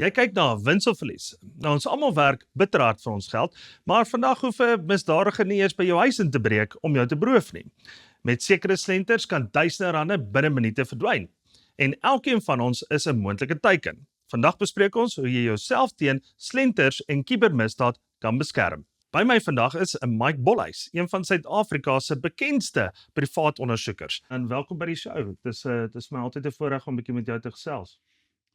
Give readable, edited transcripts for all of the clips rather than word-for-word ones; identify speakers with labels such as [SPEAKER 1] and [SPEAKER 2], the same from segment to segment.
[SPEAKER 1] Jy kyk na wins of verlies. Nou ons almal werk bitter hard vir ons geld, maar vandag hoef 'n misdadiger nie eers by jou huis in te breek om jou te beroof nie. Met sekere slenters kan duisende rande binne minute verdwyn. En elkeen van ons is 'n moontlike teiken. Vandag bespreek ons hoe jy jouself teen slenters en kibermisdaad kan beskerm. By my vandag is 'n Mike Bolhuis, een van Suid-Afrika se bekendste privaat ondersoekers. En welkom by die show. Dit is my altyd 'n voorreg om 'n bietjie met jou te gesels.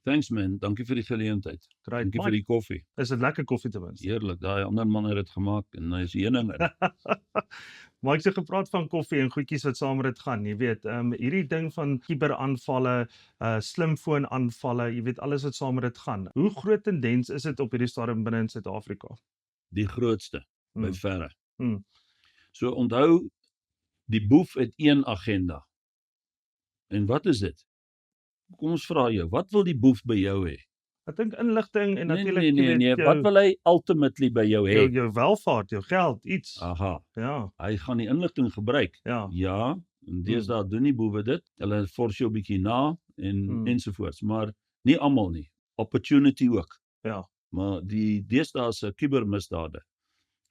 [SPEAKER 2] Thanks man, dankie vir die geleentheid.
[SPEAKER 1] Great.
[SPEAKER 2] Dankie vir die koffie.
[SPEAKER 1] Is dit lekker koffie ten minste?
[SPEAKER 2] Heerlik, daai ander man het dit gemaak en hy is heuning in.
[SPEAKER 1] Maar ek het gepraat van koffie en goedjies wat saam met dit gaan, jy weet, hierdie ding van kiberaanvalle, slimfoonaanvalle, jy weet alles wat saam met dit gaan. Hoe groot tendens is dit op hierdie stadium binne in Suid-Afrika?
[SPEAKER 2] Die grootste by verre.
[SPEAKER 1] Hmm.
[SPEAKER 2] So onthou, die boef het een agenda. En wat is dit? Kom ons vra jou, wat wil die boef by jou hê?
[SPEAKER 1] Ek dink inligting en natuurlik
[SPEAKER 2] Nee, wat wil hy ultimately by jou hê?
[SPEAKER 1] jou welvaart, jou geld, iets.
[SPEAKER 2] Aha,
[SPEAKER 1] Ja,
[SPEAKER 2] hy gaan die inligting gebruik.
[SPEAKER 1] ja.
[SPEAKER 2] Ja, en deesdae doen die boewe dit. Hulle fors jou 'n bietjie na en ensovoorts, maar nie almal nie. Opportunity ook.
[SPEAKER 1] Ja.
[SPEAKER 2] Maar die deesdae se kubermisdade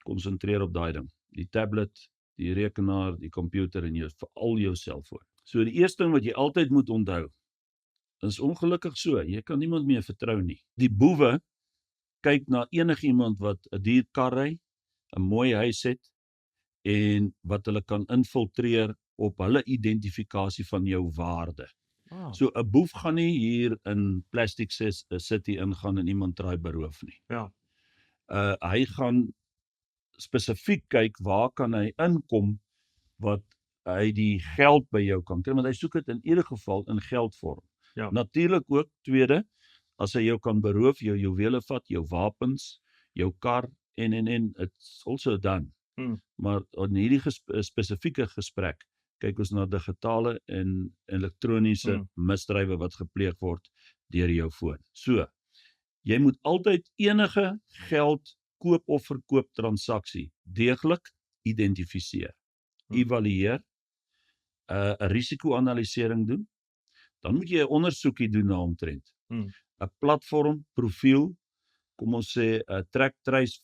[SPEAKER 2] konsentreer op daai ding. Die tablet, die rekenaar, die komputer en veral jou selfoon. So die eerste ding wat jy altyd moet onthou, is ongelukkig so, jy kan niemand meer vertrou nie. Die boewe kyk na enigiemand wat 'n duur kar ry, 'n mooi huis het en wat hulle kan infiltreer op hulle identifikasie van jou waarde.
[SPEAKER 1] Ah,
[SPEAKER 2] So 'n boef gaan nie hier in Plastic City ingaan en iemand draai beroof nie.
[SPEAKER 1] ja.
[SPEAKER 2] Hy gaan spesifiek kyk waar kan hy inkom wat hy die geld by jou kan kry, want hy soek dit in ieder geval in geldvorm.
[SPEAKER 1] Ja.
[SPEAKER 2] Natuurlik ook tweede, as hy jou kan beroof, jou juwele vat, jou wapens, jou kar en it's also done. Maar in hierdie spesifieke gesprek kyk ons na digitale en elektroniese misdrywe wat gepleeg word deur jou foon. So, jy moet altyd enige geld koop of verkoop transaksie deeglik identifiseer, evalueer, 'n risiko-analisering doen. Dan moet jy 'n ondersoekie doen na omtrent. 'n Platform, profiel, kom ons sê 'n track trace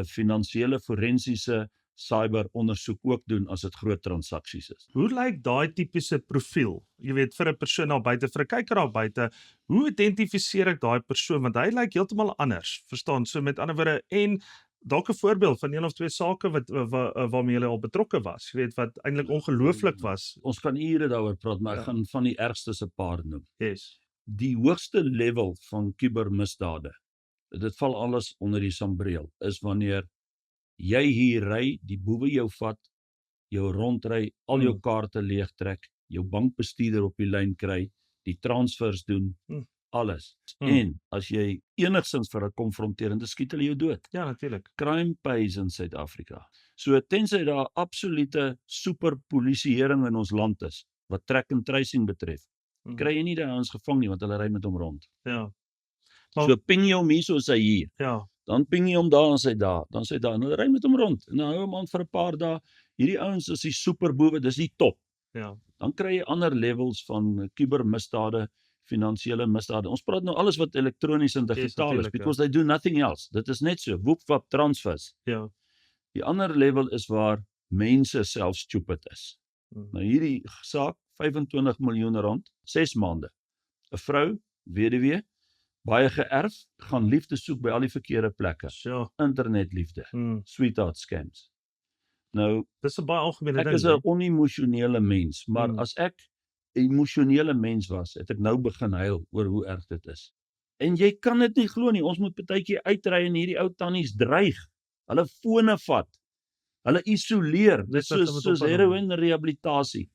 [SPEAKER 2] finansiële forensiese cyber ondersoek ook doen as dit groot transaksies is.
[SPEAKER 1] Hoe lyk daai tipiese profiel? Jy weet, vir 'n persoon daar buite, vir 'n kyker daar buite, hoe identifiseer ek daai persoon want hy lyk heeltemal anders, verstaan? So met ander woorde, en dalk 'n voorbeeld van een of twee sake waarmee jy al betrokke was, jy weet, wat eintlik ongelooflik was.
[SPEAKER 2] Ons kan ure daaroor praat, maar ek gaan van die ergstes 'n paar noem.
[SPEAKER 1] Yes.
[SPEAKER 2] Die hoogste level van kubermisdade, dit val alles onder die sambreel, is wanneer jy hier ry, die boewe jou vat, jou rondry, al jou kaarte leegtrek, jou bankbestuurder op die lyn kry, die transfers doen, alles. En as jy enigsins vir 'n konfronteer, dan skiet hulle jou dood.
[SPEAKER 1] Ja, natuurlik.
[SPEAKER 2] Crime pays in Suid-Afrika. So tensy daar absolute superpolisieering in ons land is, wat track and tracing betref, kry jy nie daai ouens gevang nie, want hulle ry met hom rond.
[SPEAKER 1] Ja.
[SPEAKER 2] So ping jy hom hier, so is hy hier.
[SPEAKER 1] Ja.
[SPEAKER 2] Dan ping jy hom daar, en sy daar, dan sy daar, en hulle ry met hom rond, en dan hou hom aan vir 'n paar dae. Hierdie ouens is die superboewe, dis die top.
[SPEAKER 1] Ja.
[SPEAKER 2] Dan kry jy ander levels van kubermisdade, finansiële misdade. Ons praat nou alles wat elektronies en digitaal is, because they do nothing else. Dit is net so, woep-wap transfers.
[SPEAKER 1] Ja.
[SPEAKER 2] Die ander level is waar mense self stupid is. Nou hierdie saak, 25 miljoen rand, 6 maande. 'n Vrou, weduwee, baie geërf, gaan liefde soek by al die verkeerde plekke.
[SPEAKER 1] So.
[SPEAKER 2] Internetliefde, sweetheart scams. Nou,
[SPEAKER 1] dis 'n baie algemene ding.
[SPEAKER 2] Ek is 'n onemosionele mens, maar as ek 'n emosionele mens was, het ek nou begin huil oor hoe erg dit is. En jy kan dit nie glo nie, ons moet partykeer uitry en hierdie ou tannies dreig. Hulle fone vat. Hulle isoleer. Dit is soos heroin rehabilitasie.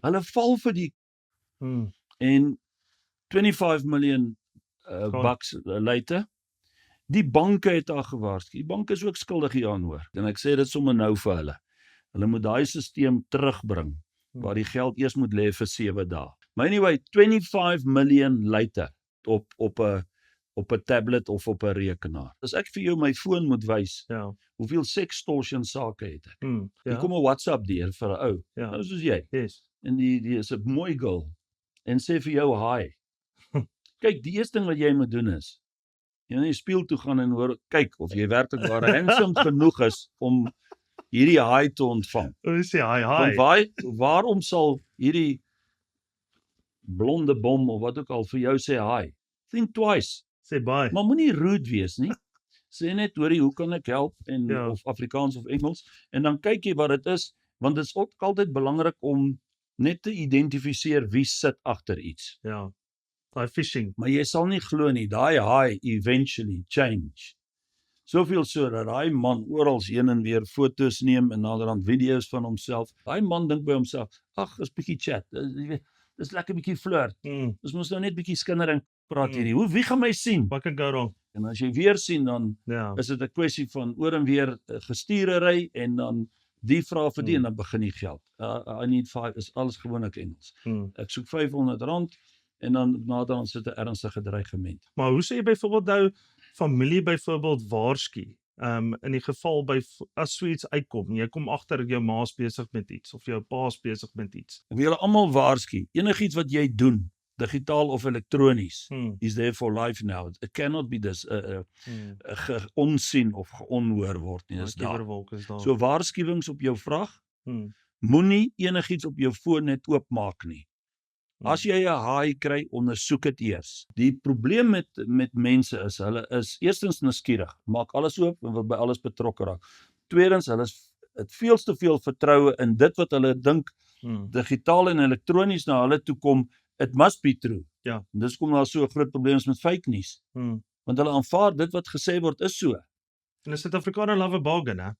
[SPEAKER 2] Hulle val vir die en 25 miljoen bucks later. Die banke het haar gewaarsku. Die banke is ook skuldig hieraan, hoor. En ek sê dit sommer nou vir hulle. Hulle moet daai stelsel terugbring waar die geld eers moet lê vir 7 dae. Maar anyway, 25 miljoen later op 'n tablet of op 'n rekenaar. As ek vir jou my foon moet wys, hoeveel sextortion sake het ek? Hier kom 'n WhatsApp deur vir 'n ou. Nou soos jy. En die is 'n mooi girl en sê vir jou hi. Kyk, die eerste ding wat jy moet doen is Jy moet in die spieël toe gaan en hoor kyk of jy werklik waar handsome genoeg is om hierdie haai te ontvang.
[SPEAKER 1] Hoe sê hy?
[SPEAKER 2] Want waarom sal hierdie blonde bom of wat ook al vir jou sê haai? Think twice.
[SPEAKER 1] Sê bye.
[SPEAKER 2] Maar moenie rude wees nie. Sê net hoorie, hoe kan ek help en
[SPEAKER 1] Ja.
[SPEAKER 2] of Afrikaans of Engels en dan kyk jy wat dit is, want dit is ook altyd belangrik om net te identifiseer wie sit agter iets.
[SPEAKER 1] Ja. Daai phishing.
[SPEAKER 2] Maar jy sal nie glo nie, daai haai eventually change. Soveel so dat daai man oral heen en weer foto's neem en naderhand video's van homself. Daai man dink by homself, ag, is bietjie chat. Jy weet, dis lekker bietjie flirt. Dis mos nou net bietjie skinder en praat hierdie. Wie gaan my sien?
[SPEAKER 1] What can go wrong?
[SPEAKER 2] En as jy weer sien dan
[SPEAKER 1] Ja.
[SPEAKER 2] is dit 'n kwessie van oor en weer gestuurery en dan die vra vir die en dan begin die geld. I need 5 is alles gewoonlik Engels. Ek soek R500 en dan naderhand sit 'n ernstige dreigement.
[SPEAKER 1] Maar hoe sê jy byvoorbeeld nou familie byvoorbeeld waarsku? In die geval as so iets uitkom, jy kom agter jou ma's besig met iets of jou pa's besig met iets.
[SPEAKER 2] Ek wil julle almal waarsku, enigiets wat jy doen, digitaal of elektronies, is there for life now. It cannot be this onsien of geonhoor word nie. Dis daar. So waarskuwings op jou vraag, moenie enigiets op jou foon net oopmaak nie. As jy 'n haai kry, ondersoek dit eers. Die probleem met mense is, hulle is eerstens nuuskierig, maak alles oop en wil by alles betrokke raak. Tweedens, hulle het veel te veel vertroue in dit wat hulle dink digitaal en elektronies na hulle toe kom, it must be true.
[SPEAKER 1] Ja.
[SPEAKER 2] En dis kom daar so groot probleme met fake nuus. Want hulle aanvaar dit wat gesê word is so.
[SPEAKER 1] En 'n Suid-Afrikaner love a bargain, hè?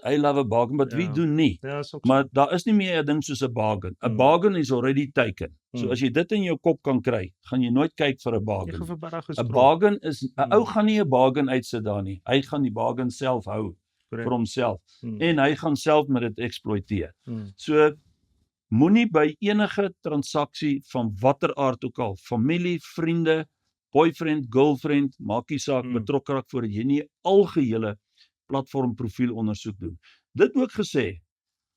[SPEAKER 2] I love a bargain, but wie doen nie?
[SPEAKER 1] Ja, is ook
[SPEAKER 2] Maar daar is nie meer 'n ding soos 'n bargain. 'n Bargain is already taken. So as jy dit in jou kop kan kry, gaan jy nooit kyk vir 'n bargain. 'n Bargain is 'n ou gaan nie 'n bargain uitsit daar nie. Hy gaan die bargain self hou vir homself en hy gaan self met dit eksploiteer. So moenie by enige transaksie van watter aard ook al, familie, vriende, boyfriend, girlfriend, maak nie saak, betrokke raak voordat jy nie algehele platformprofiel ondersoek doen. Dit ook gesê,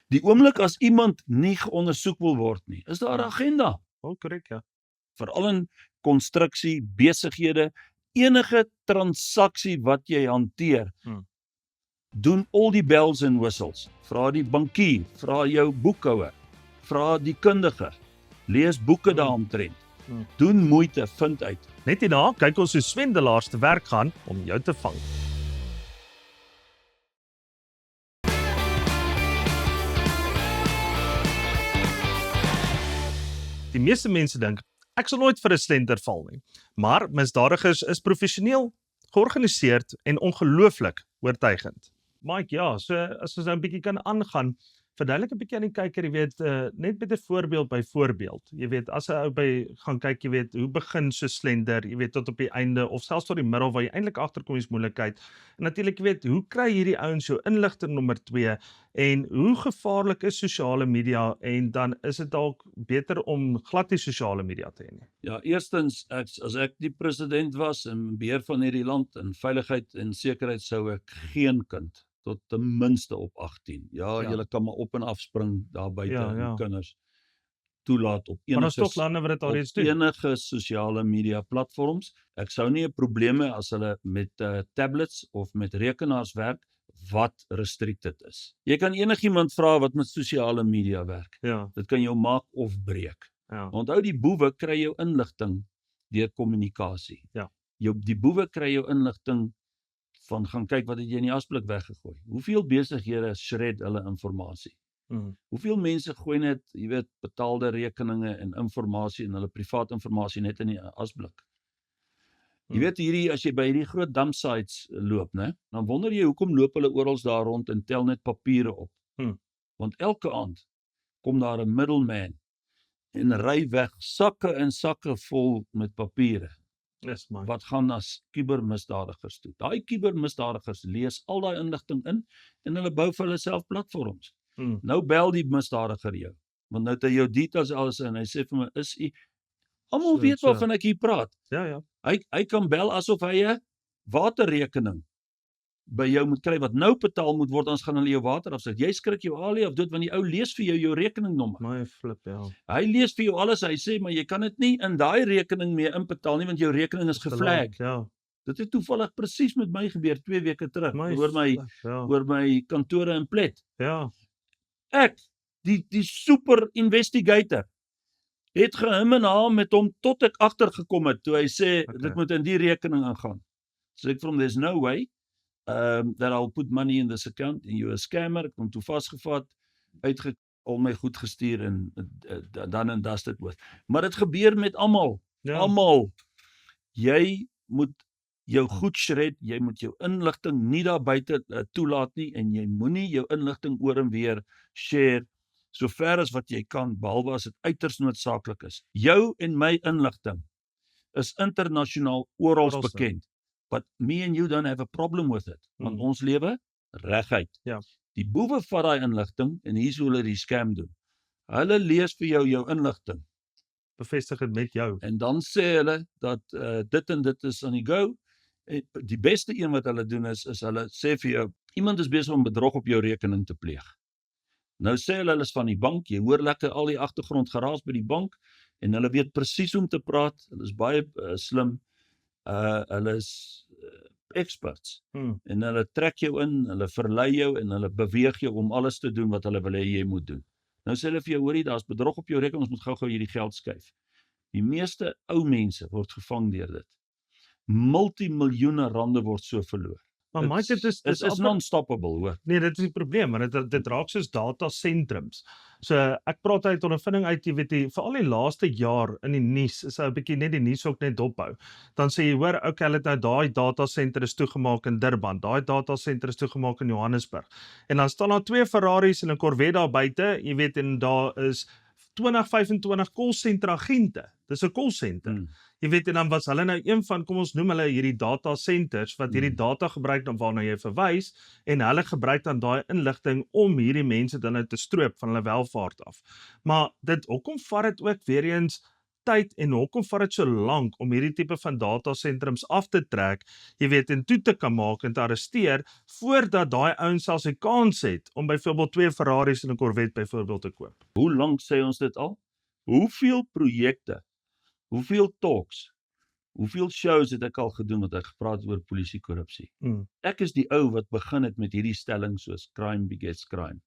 [SPEAKER 2] die oomblik as iemand nie geondersoek wil word nie, is daar 'n agenda.
[SPEAKER 1] Korrek, ja.
[SPEAKER 2] Veral in konstruksie, besighede, enige transaksie wat jy hanteer, doen al die bells and whistles. Vra die bankier, vra jou boekhouer, vra die kundige, lees boeke daaromtrent. Doen moeite, vind uit.
[SPEAKER 1] Net hierna kyk ons hoe swendelaars te werk gaan om jou te vang. Die meeste mense dink, ek sal nooit vir 'n slenter val nie. Maar misdadigers is professioneel, georganiseerd en ongelooflik oortuigend. Mike, ja, so as ons nou 'n bietjie kan aangaan, verduidelik 'n bietjie aan die kyker, jy weet, net met 'n voorbeeld by voorbeeld. Jy weet, as 'n ou by gaan kyk, jy weet, hoe begin so slender, jy weet, tot op die einde of selfs tot die middel waar jy eintlik agterkom is moeilikheid. En natuurlik, jy weet, hoe kry hierdie ouens jou inligting nommer 2 en hoe gevaarlik is sosiale media en dan is dit dalk beter om glad nie sosiale media te hê nie.
[SPEAKER 2] Ja, eerstens, as ek die president was en beheer van hierdie land in veiligheid en sekerheid sou ek geen kind tot ten minste op 18. Ja, julle kan maar op en af spring daar buite en kinders toelaat op
[SPEAKER 1] maar daar's tog lande wat dit alreeds doen.
[SPEAKER 2] Enige sosiale media platforms. Ek sou nie 'n probleem hê as hulle met tablets of met rekenaars werk wat restricted is. Jy kan enigiemand vra wat met sosiale media werk.
[SPEAKER 1] Ja.
[SPEAKER 2] Dit kan jou maak of breek.
[SPEAKER 1] Ja.
[SPEAKER 2] Onthou die boewe kry jou inligting deur kommunikasie.
[SPEAKER 1] Ja.
[SPEAKER 2] Die boewe kry jou inligting van gaan kyk wat het jy in die asblik weggegooi. Hoeveel besighede shred hulle inligting? Hoeveel mense gooi net, jy weet, betaalde rekeninge en inligting en hulle privaat inligting net in die asblik? Jy weet hierdie, as jy by hierdie groot dump sites loop, né, dan wonder jy hoekom loop hulle oral daar rond en tel net papiere op. Want elke aand kom daar 'n middleman en ry weg sakke en sakke vol met papiere.
[SPEAKER 1] Yes, man.
[SPEAKER 2] Wat gaan as kubermisdadigers toe. Daai kubermisdadigers lees al daai inligting in en hulle bou vir hulle self platforms. Nou bel die misdadiger jou, want nou het hy jou details alles in. Hy sê vir my, is u almal weet waarvan ek hier praat.
[SPEAKER 1] Ja.
[SPEAKER 2] Hy kan bel asof hy 'n waterrekening by jou moet kry wat nou betaal moet word, anders gaan hulle jou water afsit. Jy skrik jou alie of dit want die ou lees vir jou rekeningnommer.
[SPEAKER 1] My flip, ja.
[SPEAKER 2] Hy lees vir jou alles, hy sê maar jy kan dit nie in daai rekening mee inbetaal nie want jou rekening is geflag.
[SPEAKER 1] Ja.
[SPEAKER 2] Dit het toevallig presies met my gebeur 2 weke terug
[SPEAKER 1] My ja,
[SPEAKER 2] oor my kantore in Plet.
[SPEAKER 1] ja,
[SPEAKER 2] Ek, die super investigator, het gehim en haal met hom tot ek agtergekom het toe hy sê
[SPEAKER 1] Okay.
[SPEAKER 2] dit moet in die rekening ingaan. So ek from there's no way that I'll put money in this account and you're a scammer. Ek kom toe vasgevat, al my goed gestuur en dan en dusted with. Maar dit gebeur met almal.
[SPEAKER 1] ja,
[SPEAKER 2] Almal. Jy moet jou goed shred, jy moet jou inligting nie daar buite toelaat nie en jy moenie jou inligting oor en weer share so ver as wat jy kan, behalwe as dit uiters noodsaaklik is. Jou en my inligting is internasionaal oral
[SPEAKER 1] Oralste.
[SPEAKER 2] bekend. But me and you don't have a problem with it. Want
[SPEAKER 1] Mm.
[SPEAKER 2] ons lewe reguit.
[SPEAKER 1] Ja.
[SPEAKER 2] Die boewe vat daai inligting en hier is hoe hulle die scam doen. Hulle lees vir jou inligting
[SPEAKER 1] bevestig dit met jou.
[SPEAKER 2] en dan sê hulle dat dit en dit is aan die go. En die beste een wat hulle doen is hulle sê vir jou, iemand is besig om bedrog op jou rekening te pleeg. Nou sê hulle is van die bank, jy hoor lekker al die agtergrond geraas by die bank en hulle weet presies hoe om te praat. Hulle is baie slim. Hulle is experts.
[SPEAKER 1] Hmm.
[SPEAKER 2] En hulle trek jou in, hulle verlei jou en hulle beweeg jou om alles te doen wat hulle wil hê jy moet doen. Nou sê hulle vir jou, hoorie, daar's bedrog op jou rekening, ons moet gou-gou hierdie geld skuif. Die meeste ou mense word gevang deur dit. Multimiljoene rande word so verloor.
[SPEAKER 1] Maar Mike, dit is
[SPEAKER 2] is non-stoppable, hoor.
[SPEAKER 1] Nee, dit is die probleem, want dit raak soos datasentrums. So ek praat uit ondervinding uit, jy weet jy, veral die laaste jaar in die nuus, is 'n bietjie net die nuus ook net dophou. Dan sê jy, hoor, okay, hulle het nou daai datasenter is toegemaak in Durban, daai datasenter is toegemaak in Johannesburg. En dan staan daar 2 Ferraris en 'n Corvette daar buite, jy weet, en daar is 20-25 callcenter agente. Dis 'n callcenter. Jy weet, en dan was hulle nou een van, kom ons noem hulle hierdie data centers, wat hierdie data gebruik dan waarna jy verwys, en hulle gebruik dan daai inligting om hierdie mense dan nou te stroop van hulle welvaart af. Maar hoekom vat dit ook weer eens tyd en hoekom vat dit so lank om hierdie tipe van datasentrums af te trek, jy weet, en toe te kan maak en te arresteer, voordat daai ouens selfs 'n kans het om byvoorbeeld 2 Ferraris en 'n Corvette byvoorbeeld te koop.
[SPEAKER 2] Hoe lank sê ons dit al? Hoeveel projekte, hoeveel talks, hoeveel shows het ek al gedoen wat ek gepraat oor polisiekorrupsie? Ek is die ou wat begin het met hierdie stelling soos crime begets crime.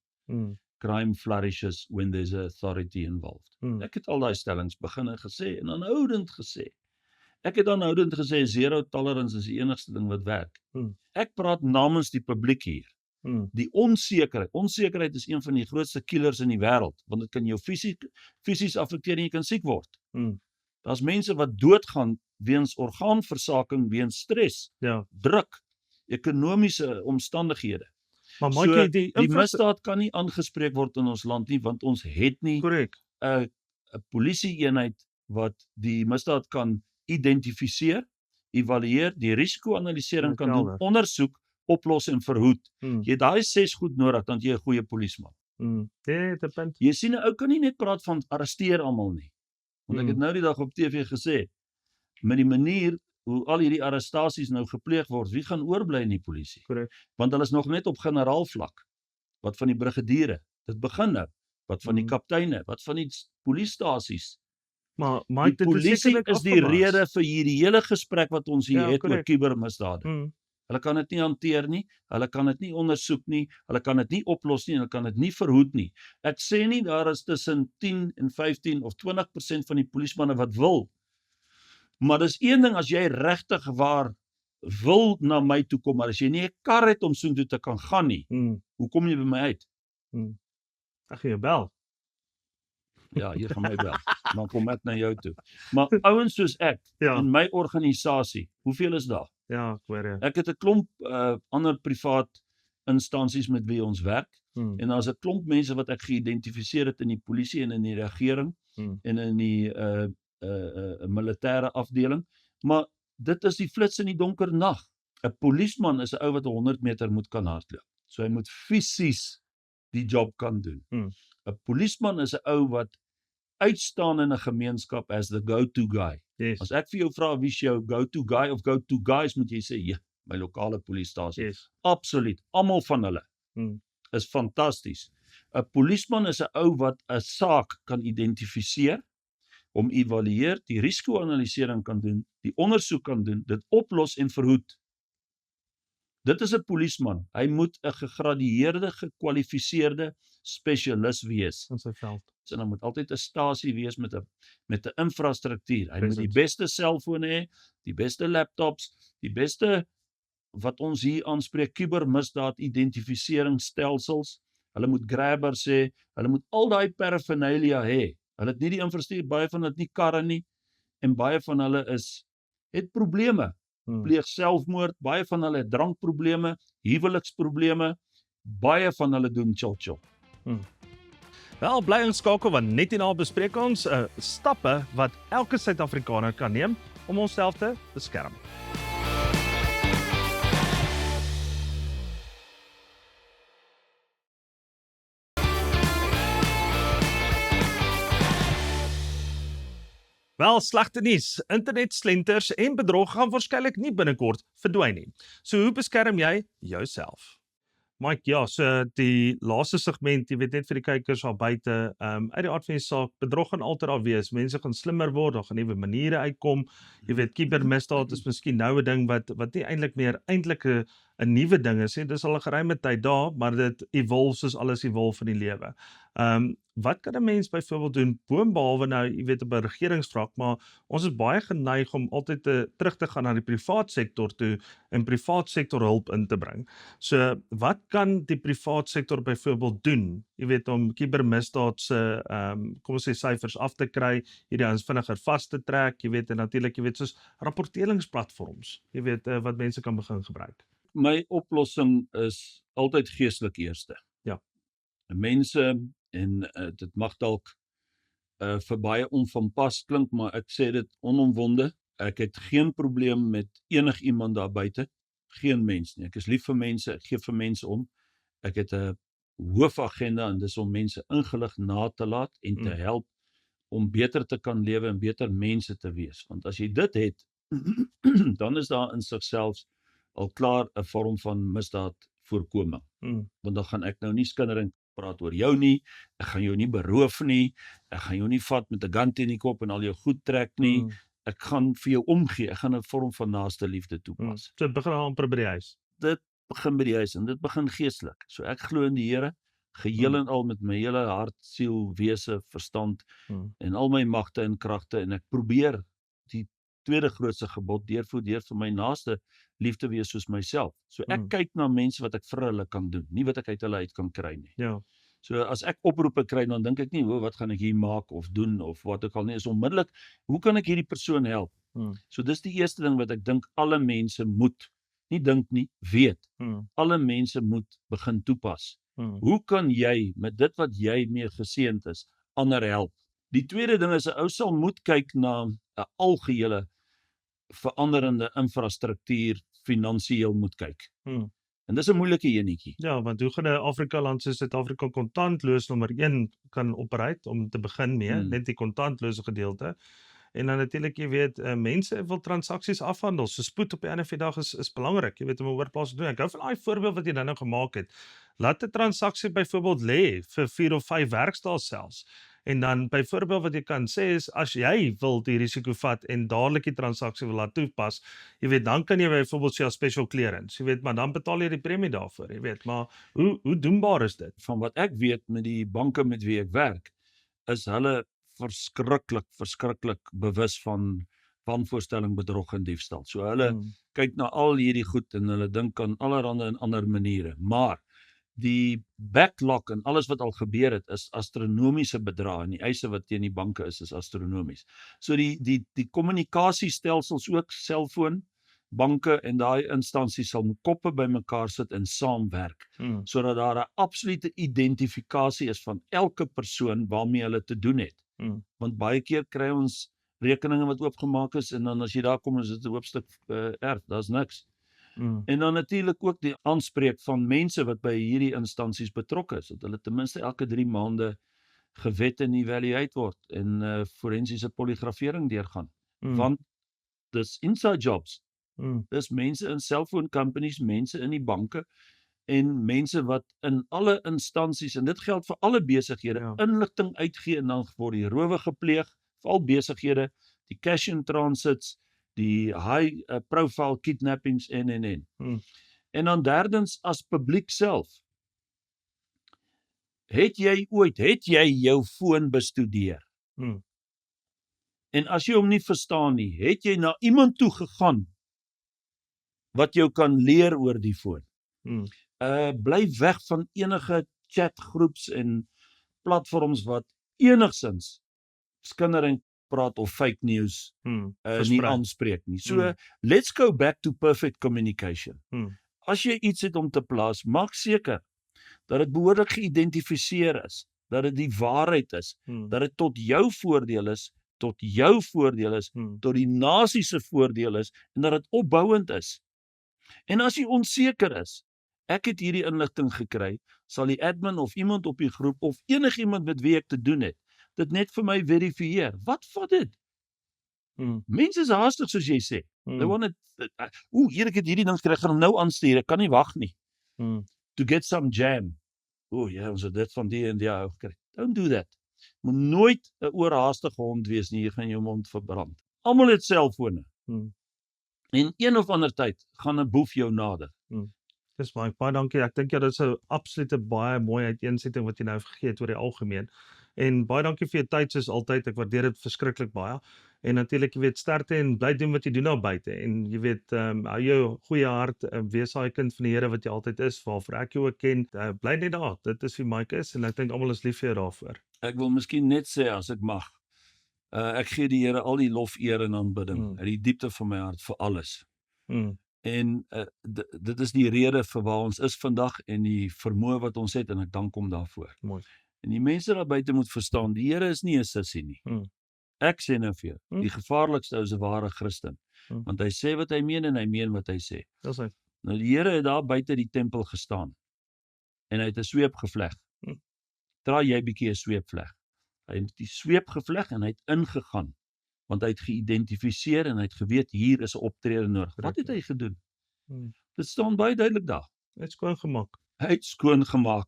[SPEAKER 2] Crime flourishes when there's a authority involved. Ek het al daai stellings begin en gesê en aanhoudend gesê. Ek het aanhoudend gesê zero tolerance is die enigste ding wat werk. Ek praat namens die publiek hier. Die onsekerheid is een van die grootste killers in die wêreld, want dit kan jou fisies affekteer en jy kan siek word. Daar's mense wat doodgaan weens orgaanversaking, weens stres, druk, ekonomiese omstandighede.
[SPEAKER 1] Maar
[SPEAKER 2] So, die misdaad kan nie aangespreek word in ons land nie, want ons het nie 'n polisieeenheid wat die misdaad kan identifiseer, evalueer, die risiko-analisering kan doen, ondersoek, oplos en verhoed. Jy het daai 6 goed nodig, dan jy 'n goeie polisieman. Jy sien 'n ou kan nie net praat van arresteer almal nie. Want ek het nou die dag op TV gesê, met die manier hoe al hierdie arrestasies nou gepleeg word, wie gaan oorbly in die polisie? Want hulle is nog net op generaal vlak. Wat van die brigadiere? Dit begin nou. Wat van die kapteine? Wat van die polisiestasies?
[SPEAKER 1] Maar
[SPEAKER 2] die polisie is die rede vir hierdie hele gesprek wat ons hier het oor kubermisdade. Hulle kan dit nie hanteer nie, hulle kan dit nie ondersoek nie, hulle kan dit nie oplos nie, hulle kan dit nie verhoed nie. Ek sê nie daar is tussen 10 en 15 of 20% van die polisiemanne wat wil. Maar dis een ding as jy regtig waar wil na my toe kom, maar as jy nie 'n kar het om soontoe te kan gaan nie, hoe kom jy by my uit?
[SPEAKER 1] Ek gaan jou bel.
[SPEAKER 2] Ja, jy gaan my bel. Dan kom ek na jou toe. Maar ouens soos ek in my organisasie, hoeveel is daar?
[SPEAKER 1] Ja, ek hoor.
[SPEAKER 2] Ek het 'n klomp ander privaat instansies met wie ons werk en daar's 'n klomp mense wat ek geïdentifiseer het in die polisie en in die regering en in die militêre afdeling, maar dit is die flits in die donker nag. 'n Polisieman is 'n ou wat 100 meter moet kan hardloop. So hy moet fisies die job kan doen. 'n Polisieman is 'n ou wat uitstaan in 'n gemeenskap as the go-to guy. As ek vir jou vra wie is jou go-to guy of go-to guys, moet jy sê, ja, my lokale polisiestasie. Absoluut, almal van hulle is fantasties. 'n Polisieman is 'n ou wat 'n saak kan identifiseer, om evalueer, die risiko-analysering kan doen, die ondersoek kan doen, dit oplos en verhoed. Dit is 'n polisieman. Hy moet 'n gegradueerde, gekwalifiseerde spesialis wees.
[SPEAKER 1] in sy veld.
[SPEAKER 2] En dan moet altyd 'n stasie wees met 'n infrastruktuur. Hy moet die
[SPEAKER 1] Presies.
[SPEAKER 2] beste selfone hê, die beste laptops, die beste wat ons hier aanspreek, kubermisdaad identifiseringsstelsels. Hulle moet grabbers hê, hulle moet al daai paraphernalia hê. Hulle het nie die infrastruktuur, baie van hulle het nie karre nie en baie van hulle het probleme. Pleeg selfmoord, baie van hulle het drankprobleme, huweliksprobleme, baie van hulle doen chill.
[SPEAKER 1] Wel, bly inskakel want net hierna bespreek ons stappe wat elke Suid-Afrikaner kan neem om onsself te beskerm. Wel, slegte nuus. Internetslenters en bedrog gaan waarskynlik nie binnekort verdwyn nie. So hoe beskerm jy jouself? Mike, ja, so die laaste segment, jy weet net vir die kykers daar buite, uit die aard van die saak, bedrog gaan altyd daar wees. Mense gaan slimmer word, daar gaan nuwe maniere uitkom. Jy weet, kubermisdaad is miskien nou 'n ding wat nie eintlik meer 'n nuwe ding is nie. Dis al 'n geruime tyd daar, maar dit evolve soos alles evolve in die lewe. Wat kan 'n mens byvoorbeeld doen, boonbehalwe nou, jy weet, op 'n regeringsvlak, maar ons is baie geneig om altyd terug te gaan na die privaat sektor toe en privaat sektor hulp in te bring. So, wat kan die privaat sektor byvoorbeeld doen, jy weet, om kubermisdaad se kom ons sê syfers af te kry, hierdie ouens vinniger vas te trek, jy weet, en natuurlik, jy weet, soos rapporteringsplatforms, jy weet, wat mense kan begin gebruik.
[SPEAKER 2] My oplossing is altyd geestelik eerste.
[SPEAKER 1] Ja.
[SPEAKER 2] Mense, en dit mag dalk vir baie onvanpas klink, maar ek sê dit onomwonde, ek het geen probleem met enigiemand daar buite, geen mens nie. Ek is lief vir mense, ek gee vir mense om. Ek het 'n hoofagenda en dis om mense ingelig na te laat en te help om beter te kan lewe en beter mense te wees. Want as jy dit het, dan is daar in sigself al klaar 'n vorm van misdaad voorkoming. Want dan gaan ek nou nie skindering praat oor jou nie, ek gaan jou nie beroof nie, ek gaan jou nie vat met 'n gun teen die kop en al jou goed trek nie, ek gaan vir jou omgee, ek gaan 'n vorm van naaste liefde toepas.
[SPEAKER 1] So dit begin amper by die huis.
[SPEAKER 2] Dit begin by die huis en dit begin geestelik. So ek glo in die Here, geheel en al met my hele hart, siel, wese, verstand en al my magte en kragte en ek probeer die tweede grootste gebod deurvoer vir my naaste liefde wees soos myself. So ek kyk na mense wat ek vir hulle kan doen, nie wat ek uit hulle uit kan kry nie.
[SPEAKER 1] Ja.
[SPEAKER 2] So as ek oproepe kry, dan dink ek nie, wat gaan ek hier maak of doen of wat ook al nie, is onmiddellik, hoe kan ek hierdie persoon help? So dis die eerste ding wat ek dink alle mense moet, nie dink nie, weet. Alle mense moet begin toepas. Hoe kan jy met dit wat jy mee geseënd is, ander help? Die tweede ding is 'n ou sal moet kyk na 'n algehele veranderende infrastruktuur finansiëel moet kyk. En dis 'n moeilike enetjie.
[SPEAKER 1] Ja, want hoe gaan 'n Afrika land soos Suid-Afrika kontantloos nommer 1 kan operate om te begin mee, net die kontantlose gedeelte. En dan natuurlik, jy weet, mense wil transaksies afhandel. So spoed op die einde van die dag is belangrik, jy weet, om 'n oorplaas te doen. Ek hou van daai voorbeeld wat jy nou gemaak het. Laat 'n transaksie byvoorbeeld lê vir 4 of 5 werkdae selfs. En dan byvoorbeeld wat jy kan sê is, as jy wil die risiko vat en dadelik die transaksie wil laat toepas, jy weet, dan kan jy byvoorbeeld sê special clearance, jy weet, maar dan betaal jy die premie daarvoor, jy weet, maar hoe doenbaar is dit?
[SPEAKER 2] Van wat ek weet met die banke met wie ek werk, is hulle verskriklik bewus van wanvoorstelling, bedrog en diefstal. So hulle kyk na al hierdie goed en hulle dink aan allerhande en ander maniere, maar die backlog en alles wat al gebeur het is astronomiese bedrae en die eise wat teen die banke is astronomies. So die kommunikasiestelsels ook, selfoon, banke en daai instansies sal met koppe bymekaar sit en saamwerk, sodat daar 'n absolute identifikasie is van elke persoon waarmee hulle te doen het. Want baie keer kry ons rekeninge wat oopgemaak is en dan as jy daar kom is dit 'n hoop stuk erf, daar's niks. En dan natuurlik ook die aanspreek van mense wat by hierdie instansies betrokke is, dat hulle ten minste elke 3 maande gewet en evaluate word en forensiese poligrafering deurgaan. Want dis inside jobs. Dis mense in cellphone companies, mense in die banke en mense wat in alle instansies, en dit geld vir alle besighede, inligting uitgee en dan word die rowe gepleeg, val besighede, die cash in transits, die high profile kidnappings en. En dan derdens as publiek self. Het jy jou foon bestudeer? En as jy hom nie verstaan nie, het jy na iemand toe gegaan wat jou kan leer oor die foon? Bly weg van enige chatgroeps en platforms wat enigsins skinnering praat of fake news nie aanspreek nie. So, let's go back to perfect communication. As jy iets het om te plaas, maak seker dat dit behoorlik geïdentifiseer is, dat dit die waarheid is, dat dit tot jou voordeel is, tot die nasie se voordeel is, en dat dit opbouend is. En as jy onseker is, ek het hierdie inligting gekry, sal die admin of iemand op die groep, of enigiemand met wie ek te doen het, dit net vir my verifieer. Wat vat dit? Mense is haastig soos jy sê. Hier, ek het hierdie ding gekry, ek gaan hom nou aanstuur, ek kan nie wag nie. To get some jam. Ons het dit van die en die gekry. Don't do that. Moet nooit 'n oorhaastige hond wees nie, jy gaan jou mond verbrand. Almal het selfone. En een of ander tyd gaan 'n boef jou nader.
[SPEAKER 1] Dis baie dankie. Ek dink dit is 'n absolute baie mooi uiteensetting wat jy nou gegee het oor die algemeen. En baie dankie vir jou tyd soos altyd. Ek waardeer dit verskriklik baie. En natuurlik, jy weet, sterkte en bly doen wat jy doen daar buite. En jy weet, hou jou goeie hart, wees daai kind van die Here wat jy altyd is, waarvoor ek jou ook ken. Bly net daar. Dit is wie Mike is en ek dink almal is lief vir jou daarvoor.
[SPEAKER 2] Ek wil miskien net sê, as ek mag, ek gee die Here al die lof, eer en aanbidding uit die diepte van my hart vir alles. En dit is die rede vir waar ons is vandag en die vermoë wat ons het, en ek dank hom daarvoor.
[SPEAKER 1] Mooi.
[SPEAKER 2] En die mense daar buite moet verstaan, die Here is nie 'n sussie nie. Ek sê nou vir jou, die gevaarlikste is 'n ware Christen, want hy sê wat hy meen en hy meen wat hy sê.
[SPEAKER 1] Dis hy.
[SPEAKER 2] Nou die Here het daar buite die tempel gestaan en hy het 'n sweep gevleg. Draai jy bietjie 'n sweepvleg. Hy het die sweep gevleg en hy het ingegaan, want hy het geïdentifiseer en hy het geweet hier is 'n optrede nodig. Wat het hy gedoen? Dit staan baie duidelik daar.
[SPEAKER 1] Hy het skoongemaak.
[SPEAKER 2] Hy het skoongemaak.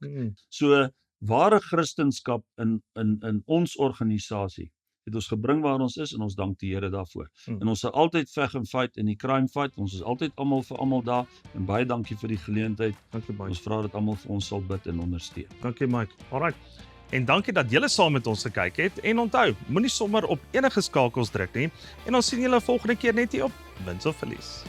[SPEAKER 2] So ware Christendom in ons organisasie het ons gebring waar ons is en ons dank die Here daarvoor. En ons sal altyd veg en fight in die crime fight. Ons is altyd almal vir almal daar en baie dankie vir die geleentheid.
[SPEAKER 1] Dankie Mike.
[SPEAKER 2] Ons vra dat almal vir ons sal bid en ondersteun.
[SPEAKER 1] Dankie Mike. Alright. En dankie dat julle saam met ons gekyk het en onthou, moenie sommer op enige skakels druk nie en ons sien julle volgende keer net hier op Wins of Verlies.